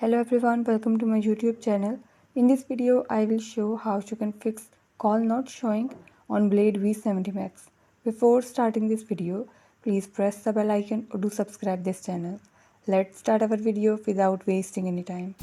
Hello everyone, welcome to my YouTube channel. In this video, I will show how you can fix call not showing on Blade V70 Max. Before starting this video, please press the bell icon or do subscribe this channel. Let's start our video without wasting any time.